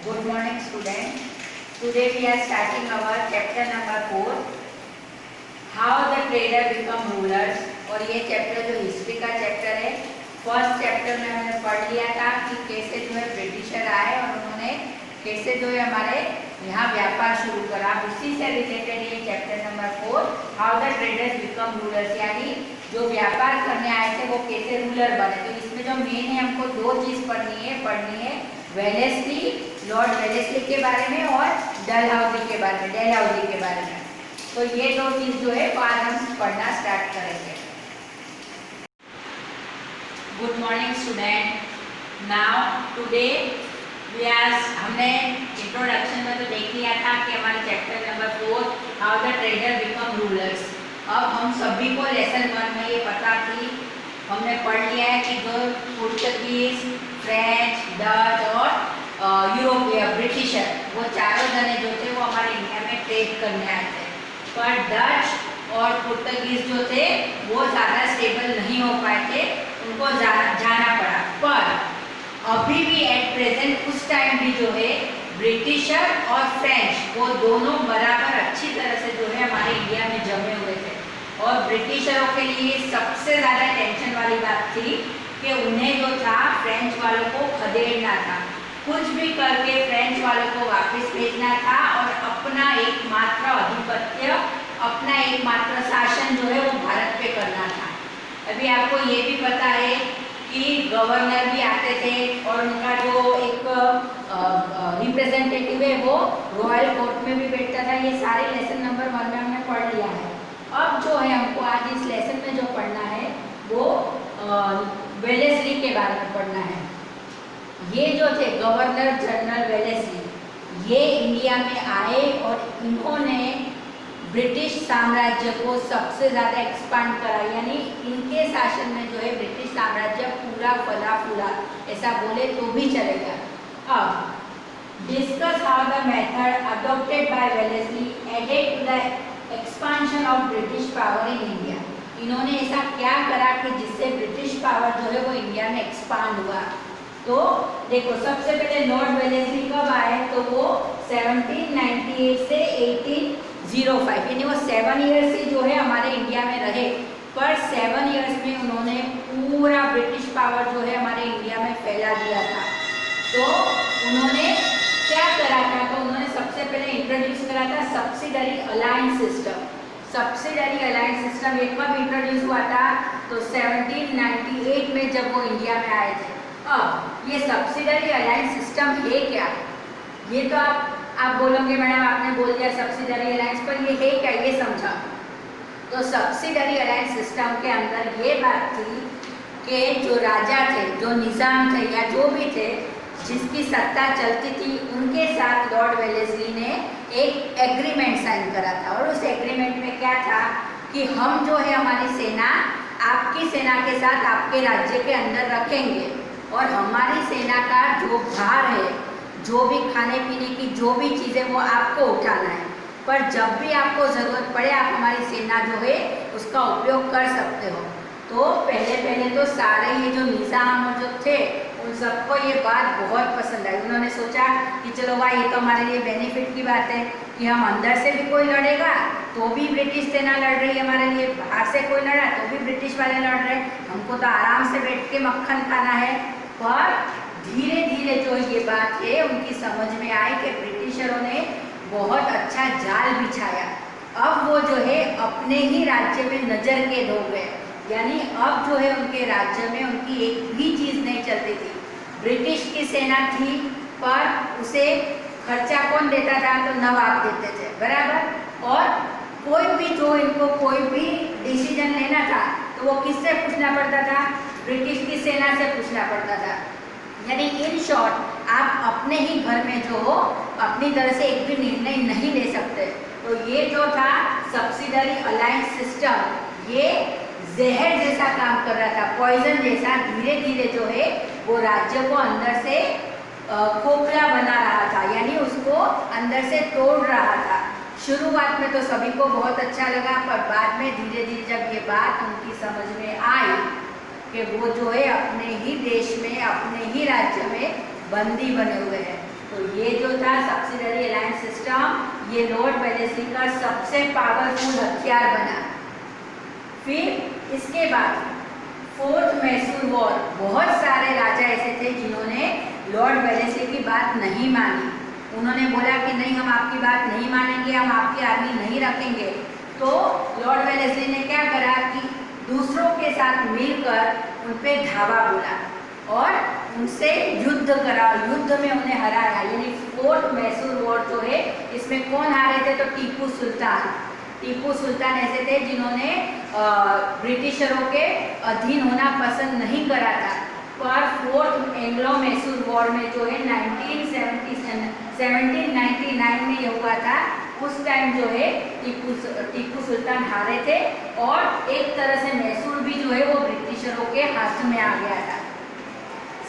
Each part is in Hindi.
Good morning, students. Today we are starting our chapter number 4. How the trader become rulers. और ये चैप्टर जो हिस्ट्री का चैप्टर है, फर्स्ट चैप्टर में हमने पढ़ लिया था कि कैसे जो है ब्रिटिशर आए और उन्होंने कैसे जो है हमारे यहाँ व्यापार शुरू करा। उसी से रिलेटेड ये chapter number 4, how the traders become rulers, यानी जो व्यापार करने आए थे वो कैसे रूलर बने। तो इसमें जो मेन है, हमको दो चीज़ पढ़नी है वेलेस्ली, लॉर्ड वेलेस्ली के बारे में और डलहौजी के बारे में। तो ये दो चीज़ जो है आज हम पढ़ना स्टार्ट करेंगे। Good morning student. Now today हमने इंट्रोडक्शन में तो देख लिया था कि हमारे chapter number 4 how the trader become rulers. अब हम सभी को लेसन 1 में ये पता थी, हमने पढ़ लिया है कि जो पुर्तगीज, फ्रेंच, डच और यूरोपीय ब्रिटिशर, वो चारों जने जो थे वो हमारे इंडिया में ट्रेड करने आए थे। पर डच और पुर्तगीज जो थे वो ज़्यादा स्टेबल नहीं हो पाए थे, उनको जाना पड़ा। पर अभी भी एट प्रेजेंट उस टाइम भी जो है ब्रिटिशर और फ्रेंच वो दोनों बराबर अच्छी तरह से जो है हमारे इंडिया में जमे हुए थे। और ब्रिटिशरों के लिए सबसे ज़्यादा टेंशन वाली बात थी कि उन्हें जो था फ्रेंच वालों को खदेड़ना था, कुछ भी करके फ्रेंच वालों को वापस भेजना था और अपना एकमात्र आधिपत्य, अपना एकमात्र शासन जो है वो भारत पे करना था। अभी आपको ये भी पता है कि गवर्नर भी आते थे और उनका जो एक रिप्रेजेंटेटिव है वो रॉयल कोर्ट में भी बैठता था। ये सारे लेसन नंबर 1 में हमने पढ़ लिया है। अब जो है हमको आज इस लेसन में जो पढ़ना है वो वेलेस्ली के बारे में पढ़ना है। ये जो थे गवर्नर जनरल वेलेस्ली, ये इंडिया में आए और इन्होंने ब्रिटिश साम्राज्य को सबसे ज़्यादा एक्सपांड करा, यानी इनके शासन में जो है ब्रिटिश साम्राज्य पूरा फला फूला, ऐसा बोले तो भी चलेगा। अब discuss how the method adopted by Wellesley added to the expansion of British power in India. इन्होंने ऐसा क्या करा कि जिससे ब्रिटिश पावर जो है वो इंडिया में एक्सपांड हुआ। तो देखो, सबसे पहले लॉर्ड वेलेस्ली कब आए, तो वो 1798 से 1805, यानी वो 7 ईयर्स से जो है हमारे इंडिया में रहे। पर 7 ईयर्स में उन्होंने पूरा ब्रिटिश पावर जो है हमारे इंडिया में फैला दिया था। तो उन्होंने क्या करा था, तो उन्होंने सबसे पहले इंट्रोड्यूस करा था subsidiary alliance system. Subsidiary alliance system एक कब इंट्रोड्यूस हुआ था, तो 1798 में जब वो इंडिया में आए थे। अब ये सब्सिडरी अलायंस सिस्टम है क्या, ये तो आप बोलोगे मैडम आपने बोल दिया सब्सिडरी अलायंस, पर ये है क्या, ये समझा। तो सब्सिडरी अलायंस सिस्टम के अंदर ये बात थी कि जो राजा थे, जो निज़ाम थे या जो भी थे जिसकी सत्ता चलती थी, उनके साथ लॉर्ड वेलेस्ली ने एक एग्रीमेंट साइन करा था। और उस एग्रीमेंट में क्या था कि हम जो है हमारी सेना आपकी सेना के साथ आपके राज्य के अंदर रखेंगे और हमारी सेना का जो भार है, जो भी खाने पीने की जो भी चीज़ें वो आपको उठाना है, पर जब भी आपको ज़रूरत पड़े आप हमारी सेना जो है उसका उपयोग कर सकते हो। तो पहले तो सारे ये जो निज़ाम जो थे उन सबको ये बात बहुत पसंद आई। उन्होंने सोचा कि चलो भाई ये तो हमारे लिए बेनिफिट की बात है कि हम अंदर से भी कोई लड़ेगा तो भी ब्रिटिश सेना लड़ रही है हमारे लिए, बाहर से कोई लड़ा तो भी ब्रिटिश वाले लड़ रहे हैं, हमको तो आराम से बैठ के मक्खन खाना है। पर धीरे धीरे जो ये बात है उनकी समझ में आई कि ब्रिटिशरों ने बहुत अच्छा जाल बिछाया। अब वो जो है अपने ही राज्य में नज़र कैद हो गए, यानी अब जो है उनके राज्य में उनकी एक भी चीज़ नहीं चलती थी। ब्रिटिश की सेना थी पर उसे खर्चा कौन देता था, तो नवाब देते थे, बराबर। और कोई भी जो इनको कोई भी डिसीजन लेना था तो वो किससे पूछना पड़ता था, ब्रिटिश की सेना से पूछना पड़ता था। यानी इन शॉर्ट आप अपने ही घर में जो हो अपनी तरह से एक भी निर्णय नहीं ले सकते। तो ये जो था सब्सिडरी अलायंस सिस्टम, ये जहर जैसा काम कर रहा था, पॉइजन जैसा। धीरे धीरे जो है वो राज्य को अंदर से खोखला बना रहा था, यानी उसको अंदर से तोड़ रहा था। शुरुआत में तो सभी को बहुत अच्छा लगा, पर बाद में धीरे धीरे जब ये बात उनकी समझ में आई कि वो जो है अपने ही देश में, अपने ही राज्य में बंदी बने हुए हैं, तो ये जो था सब्सिडरी अलायंस सिस्टम, ये लॉर्ड वेलेस्ली का सबसे पावरफुल हथियार बना। फिर इसके बाद फोर्थ मैसूर वॉर, बहुत सारे राजा ऐसे थे जिन्होंने लॉर्ड वेलेस्ली की बात नहीं मानी। उन्होंने बोला कि नहीं, हम आपकी बात नहीं मानेंगे, हम आपकी आर्मी नहीं रखेंगे। तो लॉर्ड वेलेस्ली ने क्या करा कि दूसरों के साथ मिलकर उन पे धावा बोला और उनसे युद्ध करा, युद्ध में उन्हें हराया। यानी फोर्थ मैसूर वॉर जो है, इसमें कौन हारे थे? तो टीपू सुल्तान। टीपू सुल्तान ऐसे थे जिन्होंने ब्रिटिशरों के अधीन होना पसंद नहीं करा था। पर फोर्थ एंग्लो मैसूर वॉर में जो है 1799 में ये हुआ था, उस टाइम जो है टीपू सुल्तान हारे थे और एक तरह से मैसूर भी जो है वो ब्रिटिशरों के हाथ में आ गया था।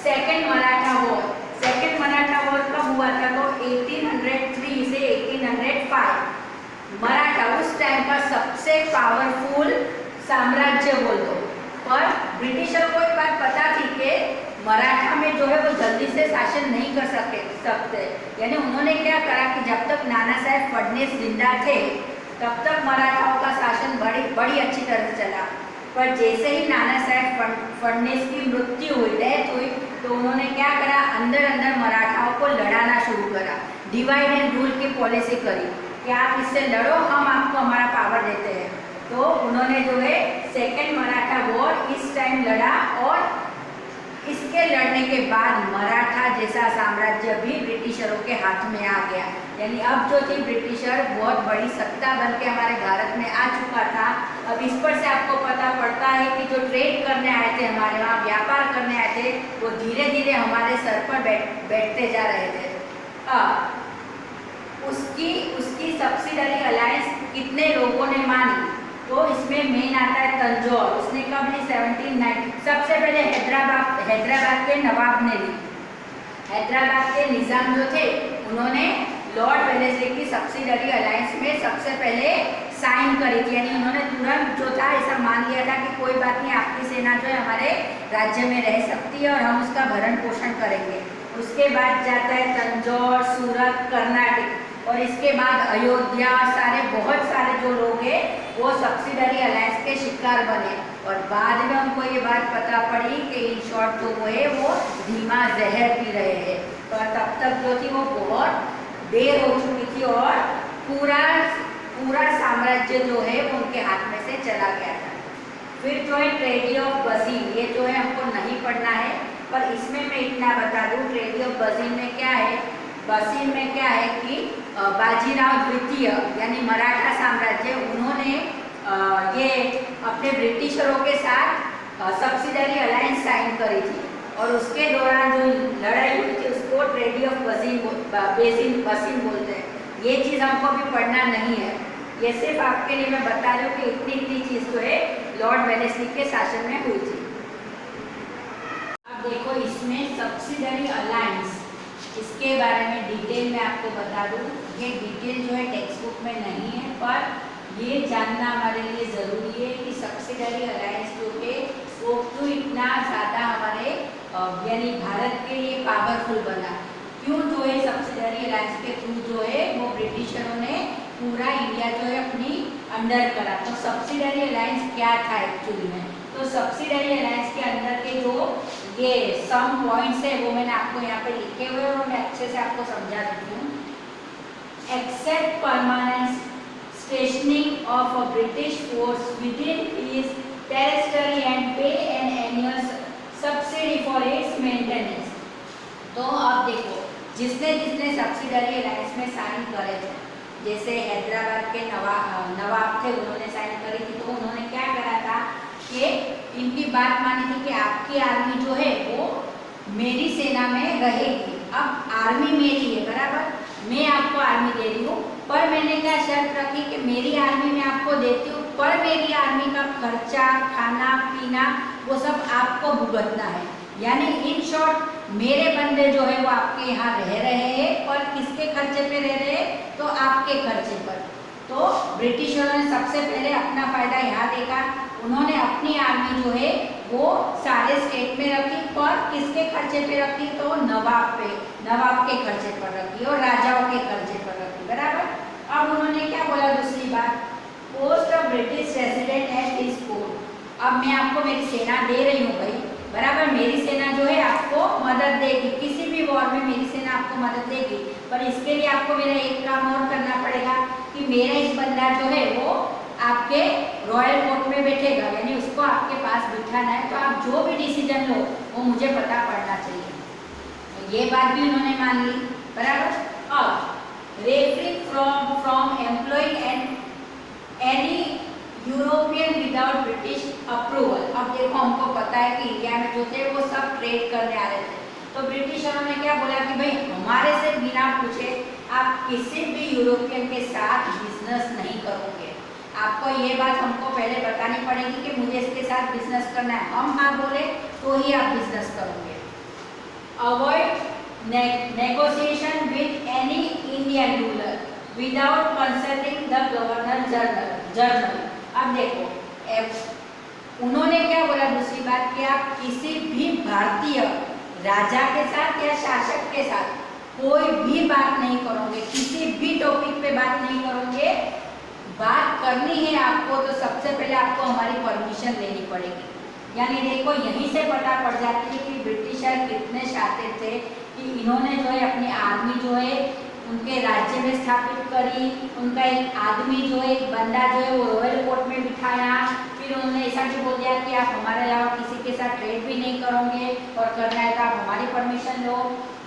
Second Maratha war, second Maratha war कब हुआ था? तो 1803 से 1805। मराठा उस टाइम का सबसे पावरफुल साम्राज्य बोल दो। पर ब्रिटिशर को एक बात पता थी कि मराठा में जो है वो जल्दी से शासन नहीं कर सकते। यानी उन्होंने क्या करा कि जब तक नाना साहेब फडणवीस जिंदा थे तब तक मराठाओं का शासन बड़ी अच्छी तरह से चला। पर जैसे ही नाना साहेब फडणवीस की मृत्यु हुई, डेथ हुई, तो उन्होंने क्या करा, अंदर अंदर मराठाओं को लड़ाना शुरू करा। डिवाइड एंड रूल की पॉलिसी करी कि आप इससे लड़ो, हम आपको हमारा पावर देते हैं। तो उन्होंने जो है सेकेंड मराठा वॉर इस टाइम लड़ा और इसके लड़ने के बाद मराठा जैसा साम्राज्य भी ब्रिटिशरों के हाथ में आ गया। यानी अब जो थी ब्रिटिशर बहुत बड़ी सत्ता बन के हमारे भारत में आ चुका था। अब इस पर से आपको पता पड़ता है कि जो ट्रेड करने आए थे, हमारे वहाँ व्यापार करने आए थे, वो धीरे धीरे हमारे सर पर बैठते जा रहे थे। उसकी सब्सिडरी अलायंस कितने लोगों ने मानी? तो इसमें मेन आता है तंजौर। उसने कब ली? 1790। सबसे पहले हैदराबाद के नवाब ने ली। हैदराबाद के निजाम जो थे उन्होंने लॉर्ड वेलेस्ली की सब्सिडरी अलायंस में सबसे पहले साइन करी थी। यानी उन्होंने तुरंत जो था ऐसा मान लिया था कि कोई बात नहीं, आपकी सेना जो है हमारे राज्य में रह सकती है और हम उसका भरण पोषण करेंगे। उसके बाद जाता है तंजौर, सूरत, कर्नाटक और इसके बाद अयोध्या। बहुत सारे जो लोग हैं वो सब्सिडरी अलायंस के शिकार बने और बाद में उनको ये बात पता पड़ी कि इन शॉर्ट जो वो है वो धीमा जहर पी रहे हैं। तो तब तक जो थी वो बहुत देर हो चुकी थी और पूरा साम्राज्य जो है वो उनके हाथ में से चला गया था। फिर जो है ट्रेडी ऑफ बजीन, ये जो है हमको नहीं पढ़ना है, पर इसमें मैं इतना बता दूं, ट्रेडी ऑफ बजीन में क्या है? बसीन में क्या है कि बाजीराव द्वितीय यानी मराठा साम्राज्य, उन्होंने ये अपने ब्रिटिशरों के साथ सब्सिडरी अलायंस साइन करी थी और उसके दौरान जो लड़ाई हुई थी उसको ट्रेडी ऑफ बसीन बोलते हैं। ये चीज़ हमको भी पढ़ना नहीं है, ये सिर्फ आपके लिए मैं बता रही हूँ कि इतनी चीज़ जो है लॉर्ड वेलेस्ली के शासन में हुई थी। अब देखो इसमें सब्सिडरी अलायंस, इसके बारे में डिटेल में आपको बता दूँ। ये डिटेल जो है टेक्स्ट बुक में नहीं है, पर ये जानना हमारे लिए ज़रूरी है कि सब्सिडरी अलायंस जो है वो क्यों इतना ज़्यादा हमारे यानी भारत के लिए पावरफुल बना। क्यों जो है सब्सिडरी अलायंस के थ्रू जो है वो ब्रिटिशरों ने पूरा इंडिया जो है अपनी अंडर करा। तो सब्सिडरी अलायंस क्या था एक्चुअली में? तो सब्सिडरी अलायंस के अंदर के जो ये सम पॉइंट्स है वो मैंने आपको यहाँ पे लिखे हुए और मैं अच्छे से आपको समझा देती हूँ। Except permanent stationing of a British force within his territory and pay an annual subsidy for its maintenance. तो अब देखो जिसने सब्सिडरी अलायंस में साइन करे थे, जैसे हैदराबाद के नवाब थे, उन्होंने साइन करी थी। तो उन्होंने क्या करा था कि इनकी बात मानी थी कि आपकी आर्मी जो है वो मेरी सेना में रहेगी। अब आर्मी मेरी है बराबर, मैं आपको आर्मी दे रही हूँ, पर मैंने क्या शर्त रखी कि मेरी आर्मी मैं आपको देती हूँ, पर मेरी आर्मी का खर्चा, खाना पीना वो सब आपको भुगतना है। यानी इन शॉर्ट मेरे बंदे जो है वो आपके यहाँ रह रहे हैं, पर किसके खर्चे पे रह रहे हैं? तो आपके खर्चे पर। तो ब्रिटिशरों ने सबसे पहले अपना फायदा यहाँ देखा, उन्होंने अपनी आर्मी जो है वो सारे स्टेट में रखी, पर किसके खर्चे पे रखी? तो नवाब के खर्चे पर रखी और राजाओं के खर्चे पर रखी, बराबर। अब उन्होंने क्या बोला दूसरी बात, post of British resident at his court. अब मैं आपको मेरी सेना दे रही हूँ भाई, बराबर, मेरी सेना जो है आपको मदद देगी, किसी भी वॉर में मेरी सेना आपको मदद देगी, पर इसके लिए आपको मेरा एक काम और करना पड़ेगा कि मेरा एक बंदा जो है वो आपके रॉयल कोर्ट में बैठेगा, यानी उसको आपके पास बिठाना है, तो आप जो भी डिसीजन लो वो मुझे पता पड़ना चाहिए। तो ये बात भी उन्होंने मान ली, बराबर। अब referring from employing any European without British approval. अब देखो हमको पता है कि इंडिया में जो थे वो सब ट्रेड करने आ रहे थे, तो ब्रिटिशरों ने क्या बोला कि भाई हमारे से बिना पूछे आप किसी भी यूरोपियन के साथ बिजनेस नहीं करोगे। आपको ये बात हमको पहले बतानी पड़ेगी कि मुझे इसके साथ बिजनेस करना है, हम हाँ बोले तो ही आप बिजनेस करोगे। Avoid negotiation with any Indian ruler without consulting the governor general. अब देखो उन्होंने क्या बोला दूसरी बात कि आप किसी भी भारतीय राजा के साथ या शासक के साथ कोई भी बात नहीं करोगे, किसी भी टॉपिक पे बात नहीं करोगे। बात करनी है आपको तो सबसे पहले आपको हमारी परमिशन लेनी पड़ेगी। यानी देखो यहीं से पता पड़ जाती है कि ब्रिटिशर कितने शातिर थे कि इन्होंने जो है अपनी आर्मी जो है उनके राज्य में स्थापित करी, उनका एक आदमी जो है, एक बंदा जो है वो रॉयल कोर्ट में बिठाया, फिर उन्होंने ऐसा भी बोल दिया कि आप हमारे अलावा किसी के साथ ट्रेड भी नहीं करोगे और करना है तो आप हमारी परमिशन लो।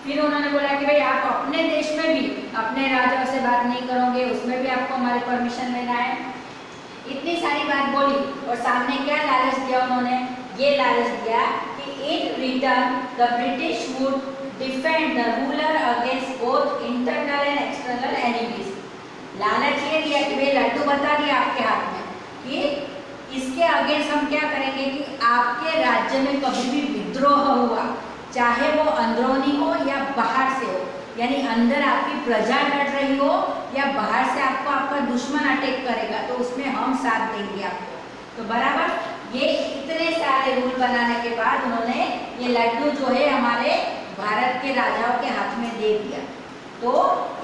फिर उन्होंने बोला कि भाई आप अपने देश में भी अपने राजाओं से बात नहीं करोगे, उसमें भी आपको हमारी परमिशन लेना है। इतनी सारी बात बोली और सामने क्या लालच दिया उन्होंने? ये लालच दिया कि in return the British would defend the ruler against both internal and external enemies. लालच ये दिया कि भाई लड्डू बता दिया आपके हाथ में कि इसके अगेंस्ट हम क्या करेंगे कि आपके राज्य में कभी भी विद्रोह हुआ, चाहे वो अंदरूनी हो या बाहर से हो, यानी अंदर आपकी प्रजा लड़ रही हो या बाहर से आपको आपका दुश्मन अटैक करेगा, तो उसमें हम साथ देंगे आपको। तो बराबर ये इतने सारे रूल बनाने के बाद उन्होंने ये लड्डू जो है हमारे भारत के राजाओं के हाथ में दे दिया। तो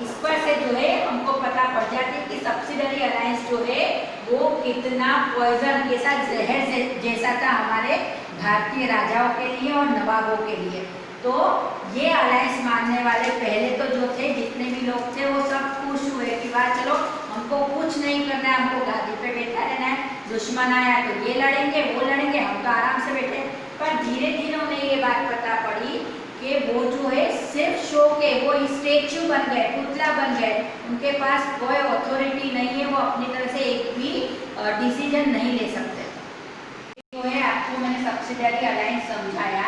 इस पर से जो है हमको पता पड़ जाता है कि सब्सिडरी अलायंस जो है वो कितना पॉइजन के साथ जहर जैसा था हमारे भारतीय राजाओं के लिए और नवाबों के लिए। तो ये अलायंस मानने वाले पहले तो जो थे जितने भी लोग थे वो सब खुश हुए कि वाह चलो हमको कुछ नहीं करना है, हमको गादी पे बैठा रहना है, दुश्मन आया तो ये लड़ेंगे वो लड़ेंगे, हम तो आराम से बैठे। पर धीरे धीरे उन्हें ये बात पता पड़ी कि वो जो है सिर्फ शो के वो स्टेच्यू बन गए, पुतला बन गए, उनके पास कोई अथॉरिटी नहीं है, वो अपनी तरह से एक भी डिसीजन नहीं ले सकते। जो है आपको मैंने सब्सिडरी अलायंस समझाया।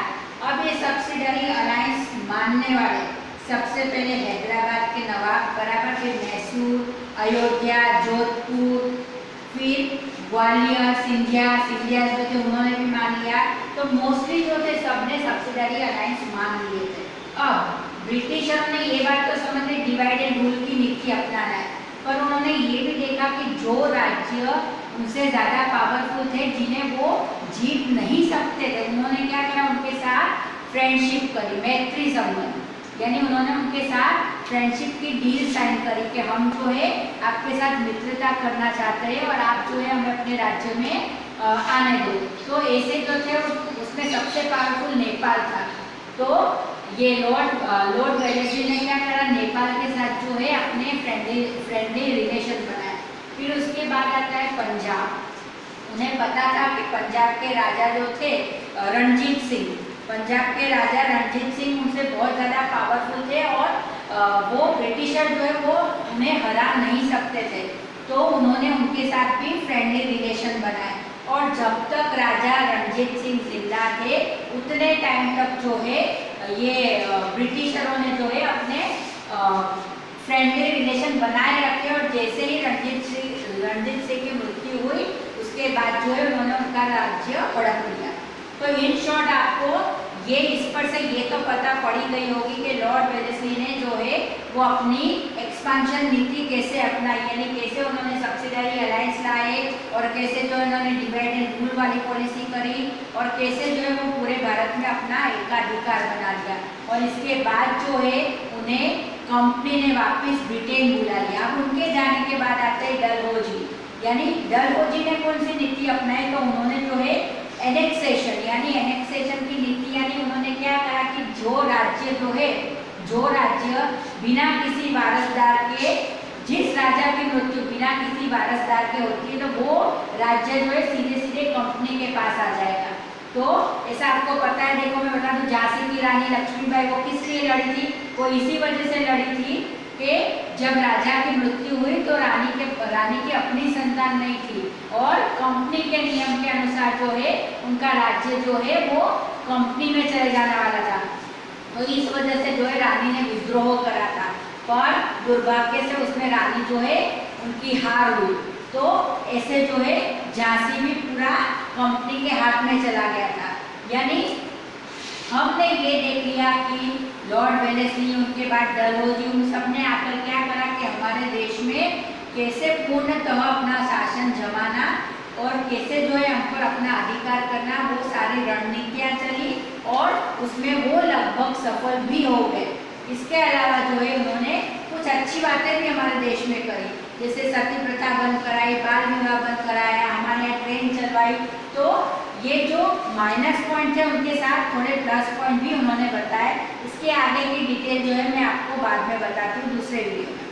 अब ये सब्सिडरी अलायंस मानने वाले सबसे पहले हैदराबाद के नवाब, बराबर, फिर मैसूर, अयोध्या, जोधपुर, फिर ग्वालियर, सिंधिया जो थे उन्होंने भी मान लिया। तो मोस्टली जो थे सबने सब्सिडरी अलायंस मान लिए थे। अब ब्रिटिशर ने ये बात तो समझ ली डिवाइड एंड रूल की नीति अपनाना है, पर उन्होंने ये भी देखा कि जो राज्य उनसे ज़्यादा पावरफुल थे, जिन्हें वो जीत नहीं सकते थे, उन्होंने क्या करा, उनके साथ फ्रेंडशिप करी, मैत्री संबंध, यानी उन्होंने उनके साथ फ्रेंडशिप की डील साइन करी कि हम जो है आपके साथ मित्रता करना चाहते हैं और आप जो है हमें अपने राज्य में आने दो। तो ऐसे जो थे उसमें सबसे पावरफुल नेपाल था। तो ये लॉर्ड वेलेस्ली ने क्या करा, नेपाल के साथ जो है अपने फ्रेंडली रिलेशन बनाए। फिर उसके बाद आता है पंजाब। उन्हें पता था कि पंजाब के राजा जो थे रणजीत सिंह, पंजाब के राजा रणजीत सिंह उनसे बहुत ज़्यादा पावरफुल थे और वो ब्रिटिशर जो है वो उन्हें हरा नहीं सकते थे। तो उन्होंने उनके साथ भी फ्रेंडली रिलेशन बनाए और जब तक राजा रणजीत सिंह जिंदा थे उतने टाइम तक जो है ये ब्रिटिशरों ने जो है अपने फ्रेंडली रिलेशन बनाए रखे। और जैसे ही रणजीत सिंह की मृत्यु हुई उसके बाद जो है उन्होंने उनका राज्य हड़प लिया। तो इन शॉर्ट आपको इस पर से ये तो पता पड़ी गई होगी कि लॉर्ड वेलेस्ली ने जो है वो अपनी एक्सपांशन नीति कैसे अपनाई, यानी कैसे उन्होंने सब्सिडरी अलायंस लाए और कैसे जो उन्होंने डिवाइड एंड रूल वाली पॉलिसी करी और कैसे जो है वो पूरे भारत में अपना एकाधिकार बना लिया। और इसके बाद जो है उन्हें कंपनी ने वापस ब्रिटेन बुला लिया। अब उनके जाने के बाद आते हैं डलहौजी, यानी डलहौजी ने कौन सी नीति अपनाई, तो उन्होंने जो है एनेक्सेशन, यानी एनेक्सेशन की नीति, यानी उन्होंने क्या कहा कि जो राज्य बिना किसी वारसदार के, जिस राजा की मृत्यु बिना किसी वारसदार के होती है, तो वो राज्य जो है सीधे सीधे कंपनी के पास आ जाएगा। तो ऐसा आपको पता है, देखो मैं बता दूं, झांसी की रानी लक्ष्मीबाई वो किस लिए लड़ी थी, वो इसी वजह से लड़ी थी कि जब राजा की मृत्यु हुई तो रानी की अपनी संतान नहीं थी और कंपनी के नियम के अनुसार जो है उनका राज्य जो है वो कंपनी में चले जाने वाला था। तो इस वजह से जो है रानी ने विद्रोह करा था, पर दुर्भाग्य से उसमें रानी जो है उनकी हार हुई। तो ऐसे जो है झांसी भी पूरा कंपनी के हाथ में चला गया था। यानी हमने ये देख लिया कि लॉर्ड वेलेस्ली, उनके बाद डलहौजी, उन सब ने आकर क्या करा कि हमारे देश में कैसे पूर्णतः अपना शासन जमाना और कैसे जो है हम पर अपना अधिकार करना, वो सारी रणनीतियाँ चली और उसमें वो लगभग सफल भी हो गए। इसके अलावा जो है उन्होंने कुछ अच्छी बातें भी हमारे देश में करी, जैसे सती प्रथा बंद कराई, बाल विवाह बंद कराया, हमारे यहाँ ट्रेन चलवाई। तो ये जो माइनस पॉइंट थे उनके साथ थोड़े प्लस पॉइंट भी उन्होंने बताए। इसके आगे की डिटेल जो है मैं आपको बाद में बताती हूँ दूसरे वीडियो में।